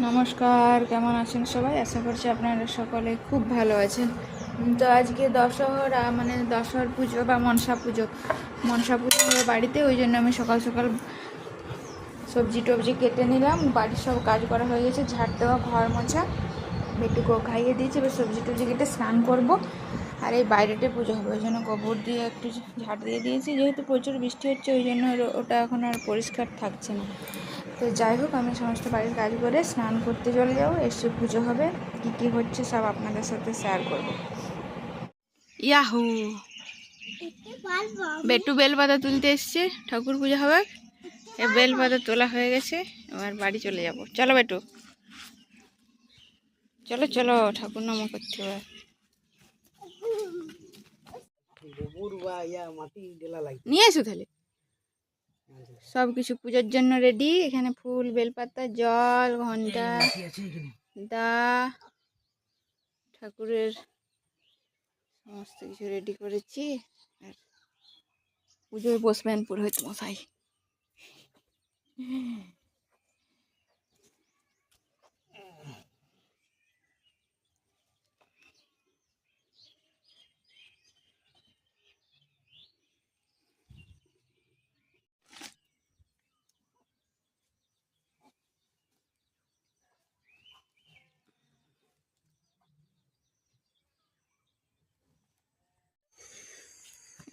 নমস্কার, কেমন আছেন সবাই? আশা করছি আপনারা সকলে খুব ভালো আছেন। তো আজকে দশহরা মানে দশহর পুজো বা মনসা পুজো হবে বাড়িতে, ওই জন্য আমি সকাল সকাল সবজি টবজি কেটে নিলাম। বাড়ির সব কাজ করা হয়ে গেছে, ঝাড় দেওয়া, ঘর মোছা, বেটুকেও খাইয়ে দিয়েছি। এবার সবজি টবজি কেটে স্নান করব, আর এই বাইরেতে পুজো হবে, ওই জন্য গোবর দিয়ে একটু ঝাড় দিয়ে দিয়েছি। যেহেতু প্রচুর বৃষ্টি হচ্ছে, ওই জন্য ওটা এখন আর পরিষ্কার থাকছে না। তো যাই হোক, আমি সমস্ত বাড়ির কাজ করে স্নান করতে চলে যাবো, এসে পুজো হবে। কী কী হচ্ছে সব আপনাদের সাথে শেয়ার করব। ইয়াহু, বেটু বেলপাতা তুলতে এসছে, ঠাকুর পুজো হবে। বেলপাতা তোলা হয়ে গেছে, এবার বাড়ি চলে যাব। চলো বেটু, চলো চলো, ঠাকুর নাম করতে হবে। নিয়ে এসো তাহলে সব কিছু পুজোর জন্য রেডি। এখানে ফুল, বেলপাতা, জল, ঘন্টা, দা, ঠাকুরের সমস্ত কিছু রেডি করেছি। আর পুজোয় বসবেন পুরোহিত মশাই।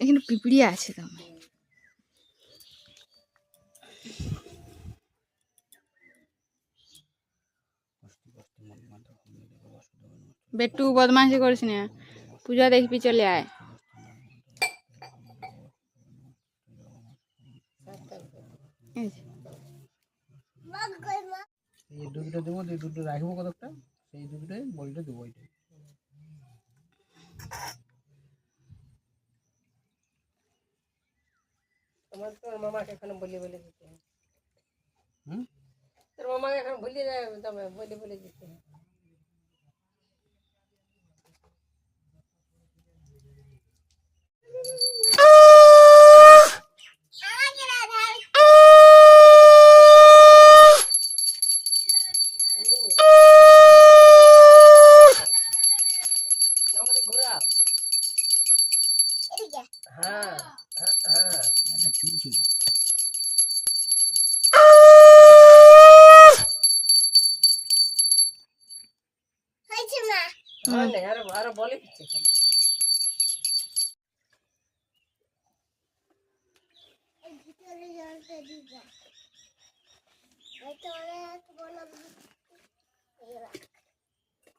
এখানে পিঁপড়ি আছে তো। বেটু বদমাইশি করিস না, পূজা দেখবি, চলে আয়। এই দুটো দেবো, এই দুটো রাখবো কতটা, সেই দুটোই বলটা দেবো। এটাই তোমার তোর মামাকে এখন বলে বলে দিতে, তোর মামাকে এখন ভুলে যায়, তবে বলে বলে দিতে। হ্যাঁ হ্যাঁ, চুল ছিল। আরো বলে দিচ্ছে। ভিতরে জলটা দিবা, এটা অনেক বড়।